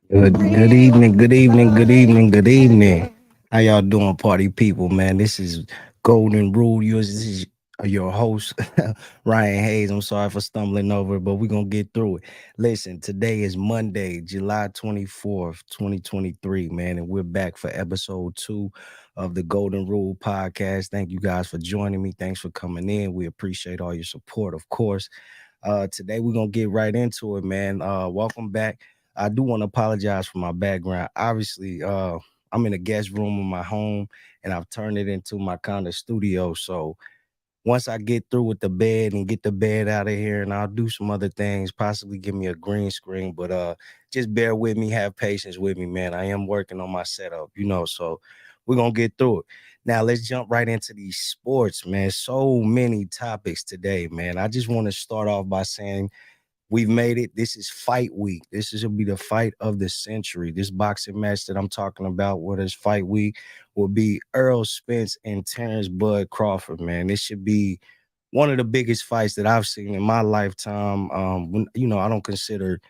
Good evening, good evening, good evening, good evening. How y'all doing, party people, man? This is Golden Rule. This is your host, Ryan Hayes. I'm sorry for stumbling over, but we're gonna get through it. Listen, today is Monday, July 24th, 2023, man, and we're back for episode 2 of the Golden Rule podcast. Thank you guys for joining me. Thanks for coming in. We appreciate all your support, of course. Today we're gonna get right into it, man. Welcome back. I do want to apologize for my background. Obviously, I'm in a guest room in my home, and I've turned it into my kind of studio. So once I get through with the bed and get the bed out of here, and I'll do some other things, possibly give me a green screen. But just bear with me, have patience with me, man. I am working on my setup, so we're gonna get through it. Now let's jump right into these sports, man. So many topics today, man. I just want to start off by saying we've made it. This is fight week. This is will be the fight of the century. This boxing match that I'm talking about, what is fight week, will be Errol Spence and Terrence Bud Crawford. Man, this should be one of the biggest fights that I've seen in my lifetime. I don't consider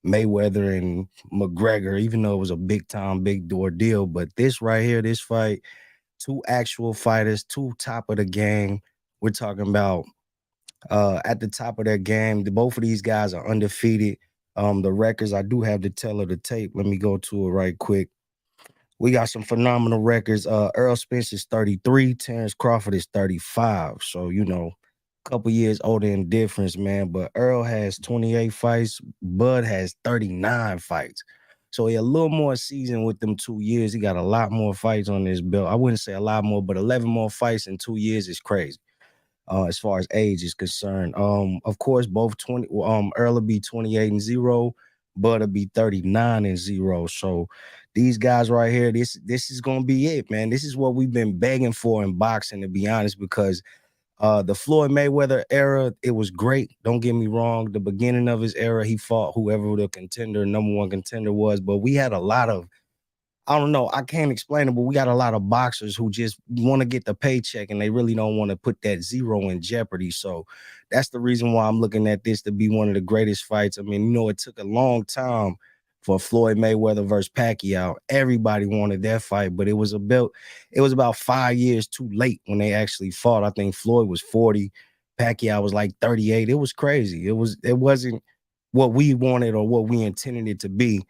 Mayweather and McGregor, even though it was a big time, big ordeal. But this right here, this fight, two actual fighters, two top of the game. We're talking about at the top of their game. Both of these guys are undefeated. The records, I do have the tail of the tape. Let me go to it right quick. We got some phenomenal records. Earl Spence is 33, Terrence Crawford is 35. So, a couple years older in difference, man. But Earl has 28 fights, Bud has 39 fights. So he a little more seasoned with them 2 years. He got a lot more fights on his belt. I wouldn't say a lot more, but 11 more fights in 2 years is crazy as far as age is concerned. Of course, both 20 Earl will be 28 and 0, Bud will be 39 and 0. So these guys right here, this is gonna be it, man. This is what we've been begging for in boxing, to be honest, because the Floyd Mayweather era, it was great. Don't get me wrong. The beginning of his era, he fought whoever the contender, number one contender was, but we had a lot of I don't know. I can't explain it, but we got a lot of boxers who just want to get the paycheck and they really don't want to put that zero in jeopardy. So that's the reason why I'm looking at this to be one of the greatest fights. I mean, it took a long time for Floyd Mayweather versus Pacquiao. Everybody wanted that fight, but it was about 5 years too late when they actually fought. I think Floyd was 40, Pacquiao was like 38. It was crazy. It wasn't what we wanted or what we intended it to be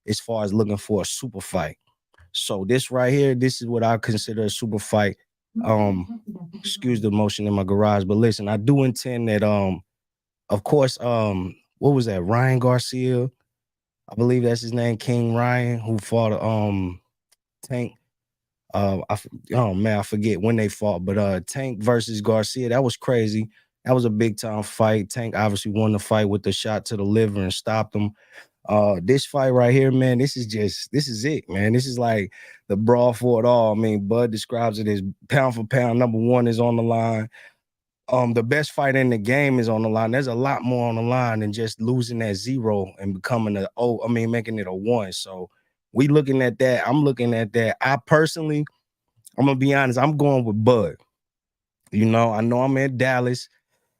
as far as looking for a super fight. So this right here, this is what I consider a super fight. Um, Excuse the motion in my garage, but listen, I do intend that of course, what was that? Ryan Garcia, I believe that's his name, King Ryan, who fought Tank. Oh man, I forget when they fought, but Tank versus Garcia, that was crazy. That was a big time fight. Tank obviously won the fight with the shot to the liver and stopped him. This fight right here, man, this is it, man. This is like the brawl for it all. I mean, Bud describes it as pound for pound. Number one is on the line. The best fight in the game is on the line. There's a lot more on the line than just losing that zero and becoming making it a one. So we looking at that. I'm looking at that. I'm gonna be honest, I'm going with Bud. I know I'm in Dallas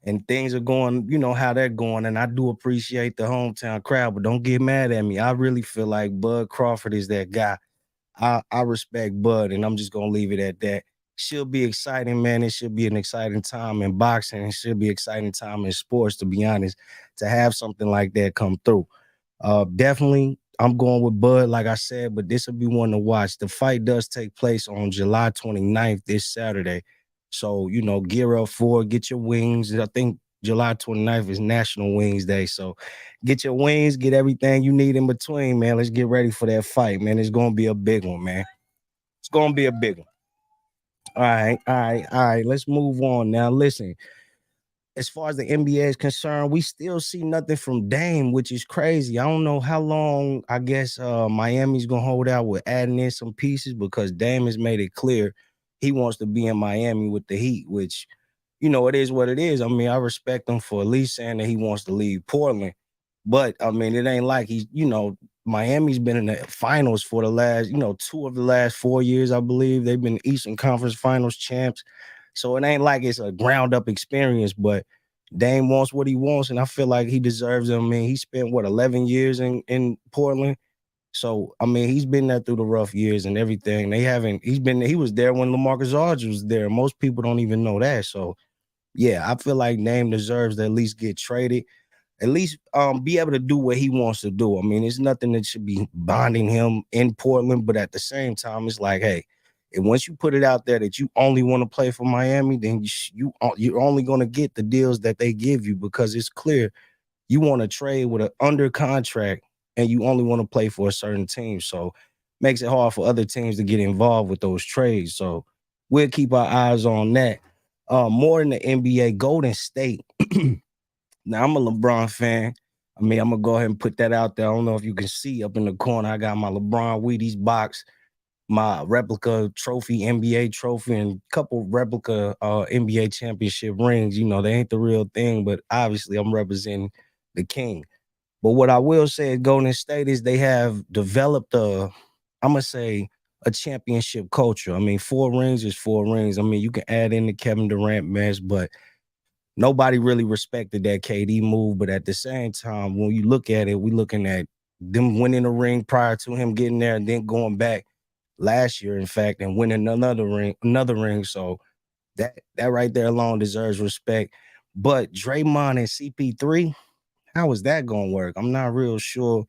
and things are going, how they're going. And I do appreciate the hometown crowd, but don't get mad at me. I really feel like Bud Crawford is that guy. I respect Bud, and I'm just gonna leave it at that. Should be exciting, man. It should be an exciting time in boxing. It should be an exciting time in sports, to be honest, to have something like that come through. Definitely, I'm going with Bud, like I said, but this will be one to watch. The fight does take place on July 29th, this Saturday. So, gear up for it, get your wings. I think July 29th is National Wings Day. So get your wings, get everything you need in between, man. Let's get ready for that fight, man. It's gonna be a big one, man. It's gonna be a big one. All right, all right, all right. Let's move on now. Listen, as far as the NBA is concerned, we still see nothing from Dame, which is crazy. I don't know how long. I guess Miami's gonna hold out with adding in some pieces because Dame has made it clear he wants to be in Miami with the Heat, which it is what it is. I mean, I respect him for at least saying that he wants to leave Portland, but I mean, it ain't like Miami's been in the finals for the last, two of the last 4 years, I believe. They've been Eastern Conference Finals champs. So it ain't like it's a ground up experience, but Dame wants what he wants, and I feel like he deserves it. I mean, he spent 11 years in Portland. So I mean, he's been there through the rough years and everything. They haven't. He was there when LaMarcus Aldridge was there. Most people don't even know that. So yeah, I feel like Dame deserves to at least get traded, at least be able to do what he wants to do. I mean, it's nothing that should be bonding him in Portland, but at the same time, it's like, hey, and once you put it out there that you only want to play for Miami, then you're only going to get the deals that they give you, because it's clear you want to trade with an under contract and you only want to play for a certain team. So makes it hard for other teams to get involved with those trades. So we'll keep our eyes on that. More in the NBA, Golden State. Now I'm a LeBron fan. I mean, I'm gonna go ahead and put that out there. I don't know if you can see up in the corner. I got my LeBron Wheaties box, my replica trophy, NBA trophy, and a couple replica NBA championship rings. You know, they ain't the real thing, but obviously I'm representing the king. But what I will say at Golden State is they have developed I'm gonna say a championship culture. I mean, 4 rings is 4 rings. I mean, you can add in the Kevin Durant mess, but nobody really respected that KD move. But at the same time, when you look at it, we looking at them winning a ring prior to him getting there, and then going back last year, in fact, and winning another ring. So that right there alone deserves respect. But Draymond and CP3, how is that gonna work? I'm not real sure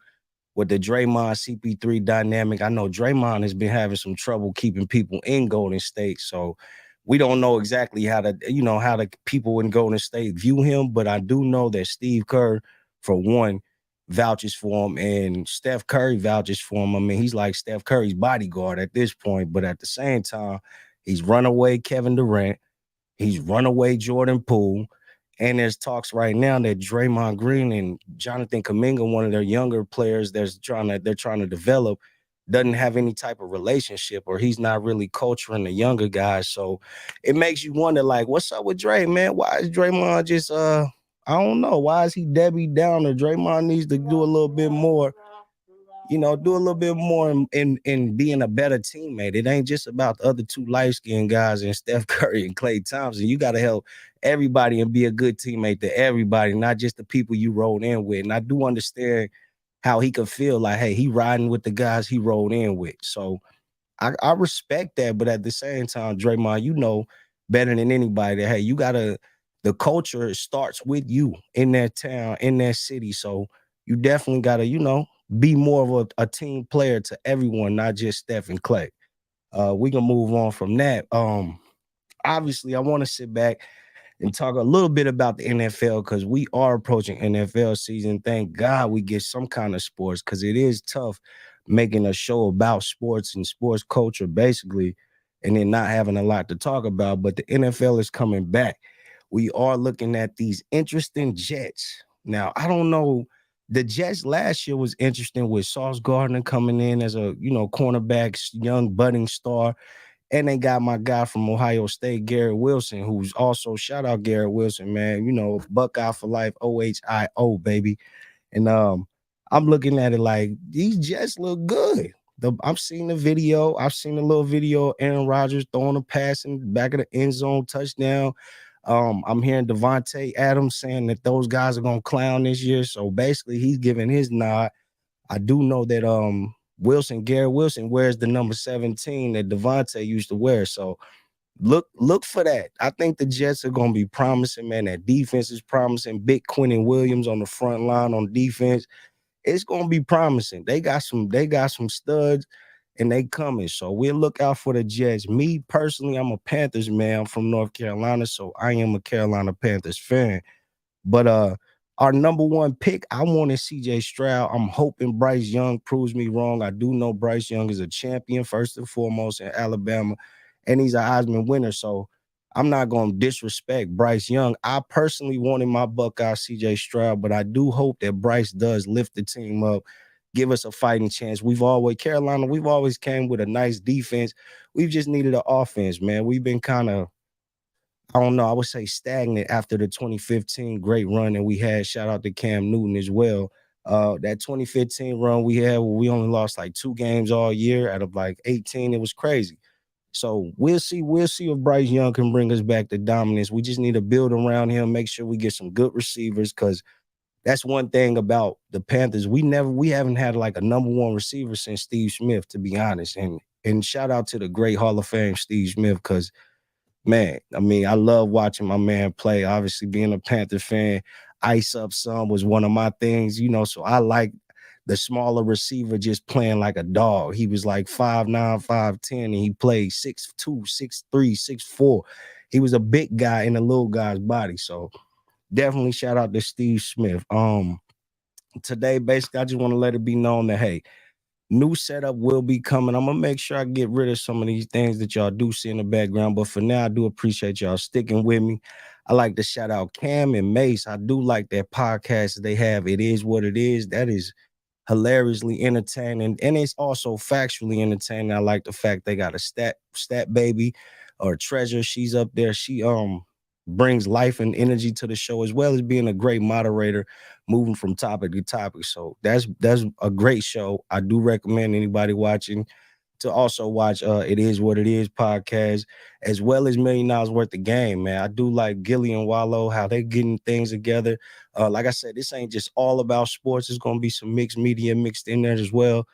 with the Draymond CP3 dynamic. I know Draymond has been having some trouble keeping people in Golden State, so we don't know exactly how the people in Golden State view him, but I do know that Steve Kerr, for one, vouches for him, and Steph Curry vouches for him. I mean, he's like Steph Curry's bodyguard at this point, but at the same time, he's run away Kevin Durant, he's run away Jordan Poole. And there's talks right now that Draymond Green and Jonathan Kuminga, one of their younger players they're trying to develop, doesn't have any type of relationship, or he's not really culturing the younger guys. So it makes you wonder, like, what's up with Dray, man? Why is Draymond just I don't know. Why is he Debbie Downer? Draymond needs to do a little bit more, do a little bit more in being a better teammate. It ain't just about the other two light-skinned guys and Steph Curry and Klay Thompson. You got to help everybody and be a good teammate to everybody, not just the people you rolled in with. And I do understand how he could feel like, hey, he riding with the guys he rolled in with. So I respect that, but at the same time, Draymond, you know better than anybody that, hey, the culture starts with you in that town, in that city. So you definitely gotta, be more of a team player to everyone, not just Steph and Clay. We can move on from that. Obviously, I want to sit back and talk a little bit about the NFL, because we are approaching NFL season. Thank God we get some kind of sports, because it is tough making a show about sports and sports culture, basically, and then not having a lot to talk about. But the NFL is coming back. We are looking at these interesting Jets. Now, I don't know. The Jets last year was interesting with Sauce Gardner coming in as a, cornerback, young budding star. And they got my guy from Ohio State, Garrett Wilson, who's also, shout out Garrett Wilson, man. Buckeye for life, OHIO, baby. And I'm looking at it like these Jets look good. I've seen the video. I've seen a little video of Aaron Rodgers throwing a pass in the back of the end zone, touchdown. I'm hearing Devontae Adams saying that those guys are gonna clown this year. So basically, he's giving his nod. I do know that Garrett Wilson wears the number 17 that Devontae used to wear. So look for that. I think the Jets are gonna be promising, man. That defense is promising. Big Quinnen Williams on the front line on defense. It's gonna be promising. They got some studs and they coming. So we'll look out for the Jets. Me personally, I'm a Panthers man. I'm from North Carolina, so I am a Carolina Panthers fan. But our number one pick, I wanted CJ Stroud. I'm hoping Bryce Young proves me wrong. I do know Bryce Young is a champion, first and foremost, in Alabama, and he's a Heisman winner. So I'm not going to disrespect Bryce Young. I personally wanted my Buckeye CJ Stroud, but I do hope that Bryce does lift the team up, give us a fighting chance. Carolina, we've always came with a nice defense. We've just needed an offense, man. We've been kind of, I don't know, I would say stagnant after the 2015 great run that we had. Shout out to Cam Newton as well. That 2015 run we had, where we only lost like 2 games all year out of like 18. It was crazy. So we'll see. We'll see if Bryce Young can bring us back to dominance. We just need to build around him, make sure we get some good receivers, because that's one thing about the Panthers. We haven't had like a number one receiver since Steve Smith, to be honest. And shout out to the great Hall of Fame Steve Smith, because man, I mean, I love watching my man play. Obviously, being a Panther fan, ice up some was one of my things, so I like the smaller receiver just playing like a dog. He was like 5'9", 5'10", and he played 6'2", 6'3", 6'4". He was a big guy in a little guy's body. So definitely shout out to Steve Smith. Today, basically, I just want to let it be known that, hey, new setup will be coming. I'm gonna make sure I get rid of some of these things that y'all do see in the background. But for now, I do appreciate y'all sticking with me. I like to shout out Cam and Mace. I do like that podcast they have. It Is What It Is. That is hilariously entertaining, and it's also factually entertaining. I like the fact they got a stat baby or treasure. She's up there. She brings life and energy to the show, as well as being a great moderator, moving from topic to topic. So that's a great show. I do recommend anybody watching to also watch It Is What It Is podcast, as well as $1 Million Worth of Game, man. I do like Gilly and Wallow, how they getting things together. Like I said, this ain't just all about sports. There's going to be some mixed media mixed in there as well.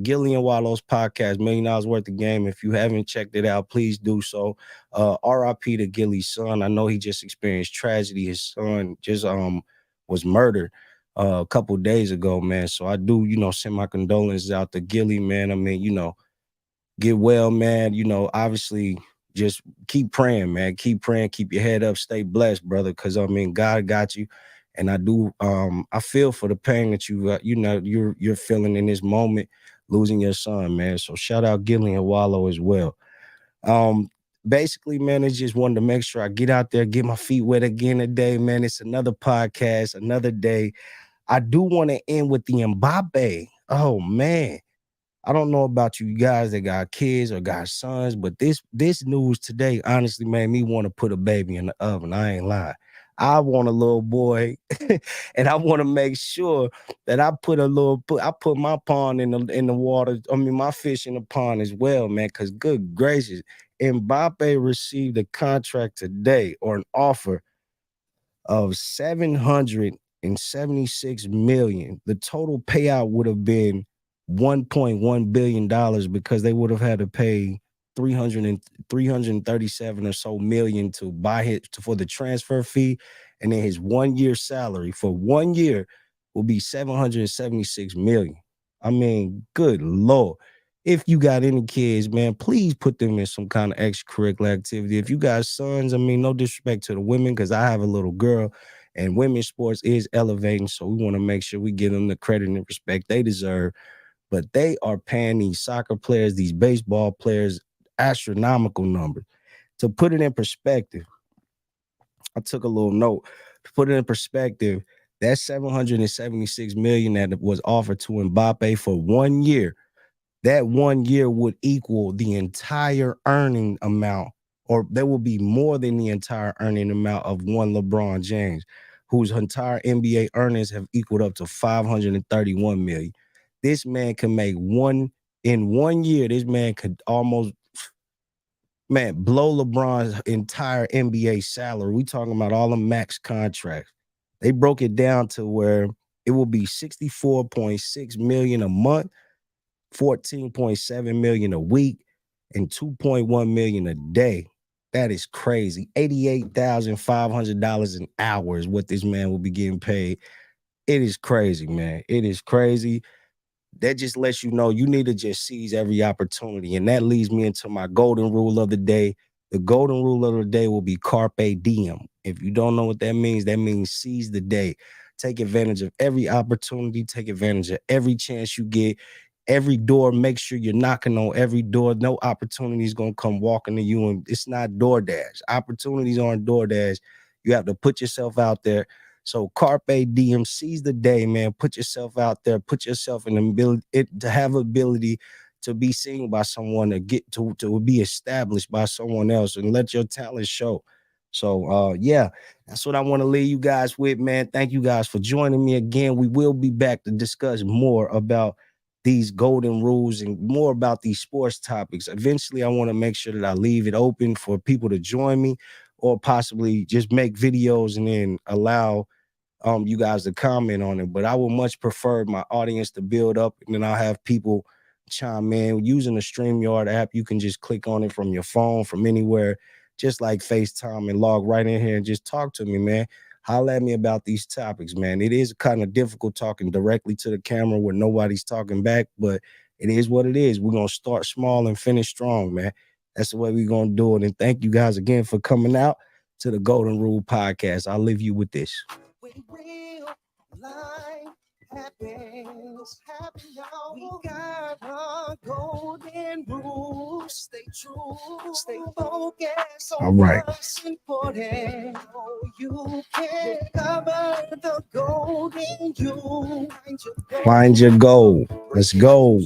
Gilly and Wallow's podcast, $1 Million Worth of Game. If you haven't checked it out, please do so. RIP to Gilly's son. I know he just experienced tragedy. His son just was murdered a couple days ago, man. So I do, send my condolences out to Gilly, man. I mean, get well, man. Obviously, just keep praying, man. Keep praying, keep your head up, stay blessed, brother. Because I mean, God got you, and I do. I feel for the pain that you're feeling in this moment, losing your son, man. So shout out Gillian and Wallow as well. Basically, man, I just wanted to make sure I get out there, get my feet wet again today, man. It's another podcast, another day. I do want to end with the Mbappe. Oh man. I don't know about you guys that got kids or got sons, but this news today honestly made me want to put a baby in the oven. I ain't lying. I want a little boy, and I want to make sure that I put my pond in the water. I mean, my fish in the pond as well, man. Because good gracious, Mbappe received a contract today, or an offer of 776 million. The total payout would have been $1.1 billion, because they would have had to pay 337 or so million to buy it for the transfer fee, and then his 1 year salary for 1 year will be 776 million. I mean, good Lord. If you got any kids, man, please put them in some kind of extracurricular activity. If you got sons, I mean, no disrespect to the women, because I have a little girl, and women's sports is elevating. So we want to make sure we give them the credit and respect they deserve. But they are paying these soccer players, these baseball players, astronomical numbers. To put it in perspective, I took a little note. To put it in perspective, that 776 million that was offered to Mbappe for 1 year, that 1 year would equal the entire earning amount, or there will be more than the entire earning amount of one LeBron James, whose entire NBA earnings have equaled up to 531 million. This man can make in 1 year. This man could almost, man, blow LeBron's entire NBA salary. We talking about all the max contracts. They broke it down to where it will be 64.6 million a month, 14.7 million a week, and 2.1 million a day. That is crazy. $88,500 an hour is what this man will be getting paid. It is crazy, man. It is crazy. That just lets you know you need to just seize every opportunity. And that leads me into my golden rule of the day. The golden rule of the day will be carpe diem. If you don't know what that means seize the day. Take advantage of every opportunity. Take advantage of every chance you get. Every door, make sure you're knocking on every door. No opportunity is going to come walking to you. And it's not DoorDash. Opportunities aren't DoorDash. You have to put yourself out there. So carpe diem, seize the day, man. Put yourself out there. Put yourself in the ability to have ability to be seen by someone, to get to be established by someone else, and let your talent show. So yeah, that's what I want to leave you guys with, man. Thank you guys for joining me again. We will be back to discuss more about these golden rules and more about these sports topics. Eventually, I want to make sure that I leave it open for people to join me, or possibly just make videos and then allow you guys to comment on it. But I would much prefer my audience to build up, and then I'll have people chime in using the StreamYard app. You can just click on it from your phone, from anywhere, just like FaceTime, and log right in here and just talk to me, man. Holler at me about these topics, man. It is kind of difficult talking directly to the camera where nobody's talking back, but it is what it is. We're gonna start small and finish strong, man. That's the way we're gonna do it. And thank you guys again for coming out to the Golden Rule Podcast. I'll leave you with this. When real life happens, we got our golden rule. Stay true, stay focused on what's important. You can cover the golden you. Find your goal. Let's go.